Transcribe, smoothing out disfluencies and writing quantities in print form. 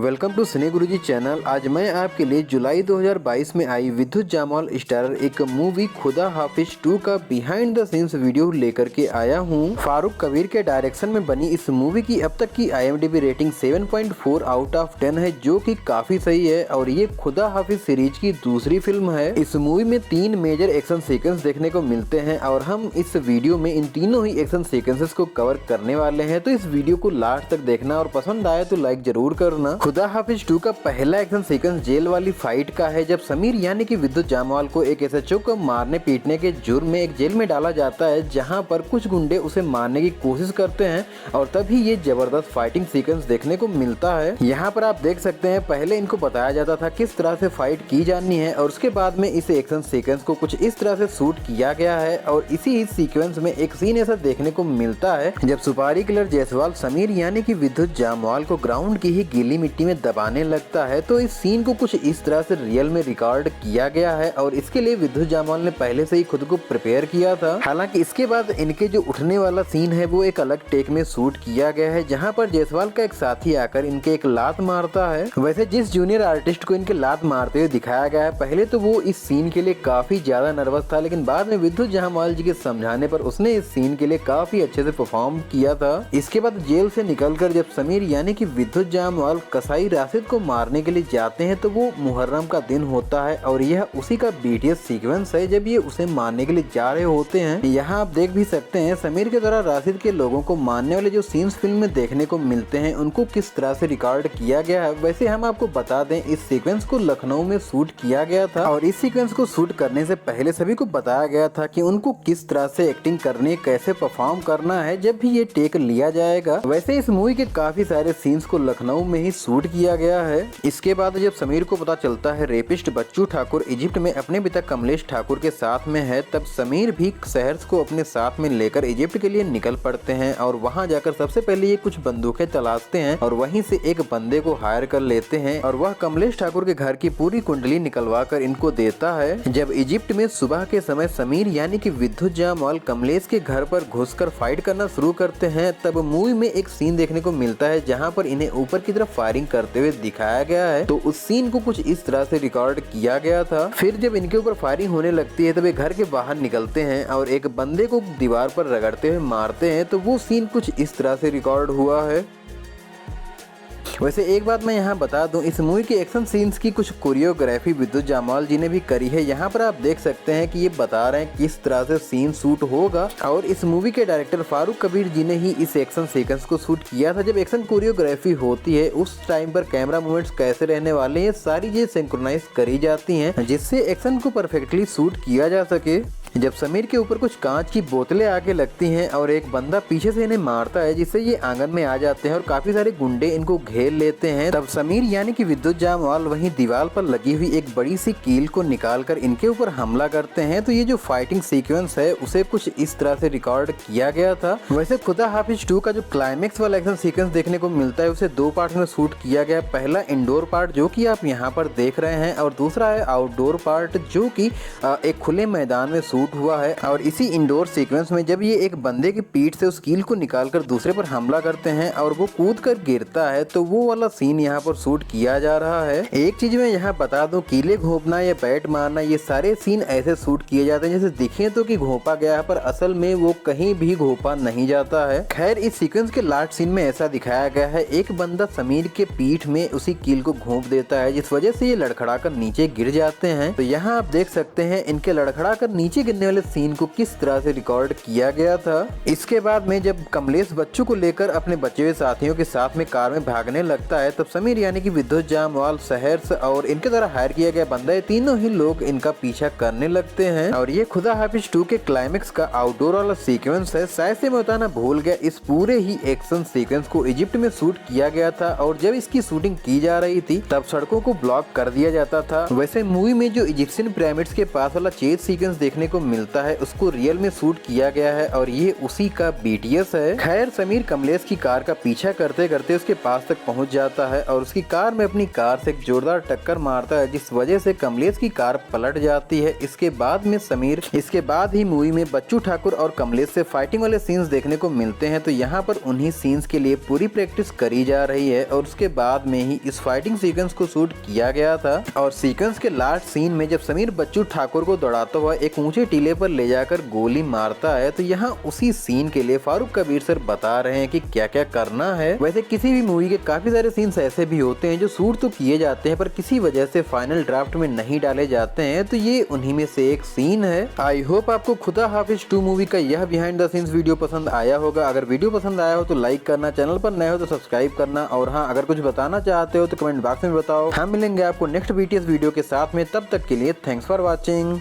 Welcome to Cine Guruji channel. आज मैं आपके लिए जुलाई 2022 में आई विद्युत जामवाल स्टारर एक मूवी खुदा हाफिज 2 का बिहाइंड द सीन्स वीडियो लेकर के आया हूं। फारूक कबीर के डायरेक्शन में बनी इस मूवी की अब तक की IMDb रेटिंग 7.4 आउट ऑफ 10 है, जो कि काफी सही है और ये खुदा हाफिज सीरीज की दूसरी फिल्म है। इस मूवी में 3 मेजर एक्शन सीक्वेंस देखने को मिलते हैं और हम इस वीडियो में इन तीनों ही एक्शन सीक्वेंसेस को कवर करने वाले हैं। तो इस वीडियो को लास्ट तक देखना और पसंद आए तो लाइक जरूर करना। खुदा हाफिज 2 का पहला एक्शन सीक्वेंस जेल वाली फाइट का है, जब समीर यानी कि विद्युत जामवाल को एक SHO को मारने पीटने के जुर्म में एक जेल में डाला जाता है, जहां पर कुछ गुंडे उसे मारने की कोशिश करते हैं और तभी ये जबरदस्त फाइटिंग सीक्वेंस देखने को मिलता है। यहाँ पर आप देख सकते हैं पहले इनको बताया जाता था किस तरह से फाइट की जानी है और उसके बाद में इस एक्शन सीक्वेंस को कुछ इस तरह से शूट किया गया है। और इसी ही सीक्वेंस में एक सीन ऐसा देखने को मिलता है जब सुपारी किलर जायसवाल समीर यानी कि विद्युत जामवाल को ग्राउंड की ही गीली मिट्टी में दबाने लगता है। तो इस सीन को कुछ इस तरह से रियल में रिकॉर्ड किया गया है और इसके लिए विद्युत जामवाल ने पहले से ही खुद को प्रिपेयर किया था। हालांकि इसके बाद इनके जो उठने वाला सीन है वो एक अलग टेक में शूट किया गया है, जहां पर जायसवाल का एक साथी आकर इनके एक लात मारता है। वैसे जिस जूनियर आर्टिस्ट को इनके लात मारते हुए दिखाया गया है, पहले तो वो इस सीन के लिए काफी ज्यादा नर्वस था, लेकिन बाद में विद्युत जामवाल जी के समझाने पर उसने इस सीन के लिए काफी अच्छे से परफॉर्म किया था। इसके बाद जेल से निकलकर जब समीर यानी कि विद्युत जामवाल कसाई राशिद को मारने के लिए जाते हैं, तो वो मुहर्रम का दिन होता है और यह उसी का BTS सीक्वेंस है जब ये उसे मारने के लिए जा रहे होते हैं। यहाँ आप देख भी सकते हैं समीर के द्वारा राशिद के लोगों को मारने वाले जो सीन्स फिल्म में देखने को मिलते हैं उनको किस तरह से रिकॉर्ड किया गया है। वैसे हम आपको बता दें इस सीक्वेंस को लखनऊ में शूट किया गया था और इस सीक्वेंस को शूट करने से पहले सभी को बताया गया था कि उनको किस तरह से एक्टिंग करनी है, कैसे परफॉर्म करना है जब भी ये टेक लिया जाएगा। वैसे इस मूवी के काफी सारे सीन्स को लखनऊ में ही शूट किया गया है। इसके बाद जब समीर को पता चलता है रेपिस्ट बच्चू ठाकुर इजिप्ट में अपने पिता कमलेश ठाकुर के साथ में है, तब समीर भी शहर को अपने साथ में लेकर इजिप्ट के लिए निकल पड़ते हैं और वहां जाकर सबसे पहले ये कुछ बंदूकें तलाशते हैं और वहीं से एक बंदे को हायर कर लेते हैं और वह कमलेश ठाकुर के घर की पूरी कुंडली निकलवा कर इनको देता है। जब इजिप्ट में सुबह के समय समीर यानी कि विद्युत जामवाल कमलेश के घर पर घुसकर फाइट करना शुरू करते हैं, तब मूवी में एक सीन देखने को मिलता है जहां पर इन्हें ऊपर की तरफ फायरिंग करते हुए दिखाया गया है। तो उस सीन को कुछ इस तरह से रिकॉर्ड किया गया था। फिर जब इनके ऊपर फायरिंग होने लगती है तब ये घर के बाहर निकलते हैं और एक बंदे को दीवार पर रगड़ते हुए मारते हैं। तो वो सीन कुछ इस तरह से रिकॉर्ड हुआ है। वैसे एक बात मैं यहाँ बता दूं, इस मूवी के एक्शन सीन्स की कुछ कोरियोग्राफी विद्युत जामवाल जी ने भी करी है। यहाँ पर आप देख सकते हैं कि ये बता रहे हैं किस तरह से सीन शूट होगा और इस मूवी के डायरेक्टर फारूक कबीर जी ने ही इस एक्शन सीक्वेंस को शूट किया था। जब एक्शन कोरियोग्राफी होती है उस टाइम पर कैमरा मूवमेंट्स कैसे रहने वाले हैं, सारी चीजें सिंक्रोनाइज करी जाती हैं जिससे एक्शन को परफेक्टली शूट किया जा सके। जब समीर के ऊपर कुछ कांच की बोतलें आके लगती हैं और एक बंदा पीछे से इन्हें मारता है जिससे ये आंगन में आ जाते हैं और काफी सारे गुंडे इनको घेर लेते हैं, तब समीर यानी कि विद्युत जामवाल वहीं दीवार पर लगी हुई एक बड़ी सी कील को निकालकर इनके ऊपर हमला करते हैं। तो ये जो फाइटिंग सीक्वेंस है उसे कुछ इस तरह से रिकॉर्ड किया गया था। वैसे खुदा हाफिज 2 का जो क्लाइमेक्स वाला एक्शन सीक्वेंस देखने को मिलता है उसे 2 पार्ट में शूट किया गया। पहला इंडोर पार्ट जो कि आप यहाँ पर देख रहे हैं और दूसरा है आउटडोर पार्ट जो कि एक खुले मैदान में हुआ है। और इसी इंडोर सीक्वेंस में जब ये एक बंदे की पीठ से उस कील को निकालकर दूसरे पर हमला करते हैं और वो कूद कर गिरता है, तो वो वाला सीन यहाँ पर शूट किया जा रहा है। एक चीज मैं यहाँ बता दूं, कीले घोंपना या बैट मारना ये सारे सीन ऐसे शूट किए जाते हैं जैसे दिखे तो कि घोंपा गया है, पर असल में वो कहीं भी घोंपा नहीं जाता है। खैर इस सीक्वेंस के लास्ट सीन में ऐसा दिखाया गया है, एक बंदा समीर के पीठ में उसी कील को घोंप देता है जिस वजह से ये लड़खड़ा कर नीचे गिर जाते हैं। तो यहाँ आप देख सकते हैं इनके लड़खड़ा कर नीचे गिरने वाले सीन को किस तरह से रिकॉर्ड किया गया था। इसके बाद में जब कमलेश बच्चू को लेकर अपने बचे हुए साथियों के साथ में कार में भागने लगता है, तब समीर यानी कि विद्युत जामवाल शहर और इनके द्वारा हायर किया गया बंदा, ये तीनों ही लोग इनका पीछा करने लगते हैं। और ये खुदा हाफिज 2 के क्लाइमेक्स का आउटडोर वाला सीक्वेंस है। शायद से मैं बताना भूल गया, इस पूरे ही एक्शन सीक्वेंस को इजिप्ट में शूट किया गया था और जब इसकी शूटिंग की जा रही थी तब सड़कों को ब्लॉक कर दिया जाता था। वैसे मूवी में जो इजिप्शियन पिरामिड्स के पास वाला चेज सीक्वेंस देखने को को मिलता है उसको रियल में शूट किया गया है और ये उसी का BTS है। खैर समीर कमलेश की कार का पीछा करते करते उसके पास तक पहुंच जाता है और उसकी कार में अपनी कार से एक जोरदार टक्कर मारता है, जिस वजह से कमलेश की कार पलट जाती है। इसके बाद ही मूवी में बच्चू ठाकुर और कमलेश से फाइटिंग वाले सीन्स देखने को मिलते हैं। तो यहाँ पर उन्हीं सीन्स के लिए पूरी प्रैक्टिस करी जा रही है और उसके बाद में ही इस फाइटिंग सीक्वेंस को शूट किया गया था। और सीक्वेंस के लास्ट सीन में जब समीर बच्चू ठाकुर को दौड़ाता हुआ एक ऊंचे टीले पर ले जाकर गोली मारता है, तो यहाँ उसी सीन के लिए फारूक कबीर सर बता रहे हैं कि क्या क्या करना है। वैसे किसी भी मूवी के काफी सारे सीन्स ऐसे भी होते हैं जो शूट तो किए जाते हैं पर किसी वजह से फाइनल ड्राफ्ट में नहीं डाले जाते हैं, तो ये उन्हीं में से एक सीन है। आई होप आपको खुदा हाफिज 2 मूवी का यह बिहाइंड द सीन्स वीडियो पसंद आया होगा। अगर वीडियो पसंद आया हो तो लाइक करना, चैनल पर नए हो तो सब्सक्राइब करना और हाँ अगर कुछ बताना चाहते हो तो कमेंट बॉक्स में बताओ। हम मिलेंगे आपको नेक्स्ट BTS वीडियो के साथ में, तब तक के लिए थैंक्स फॉर वॉचिंग।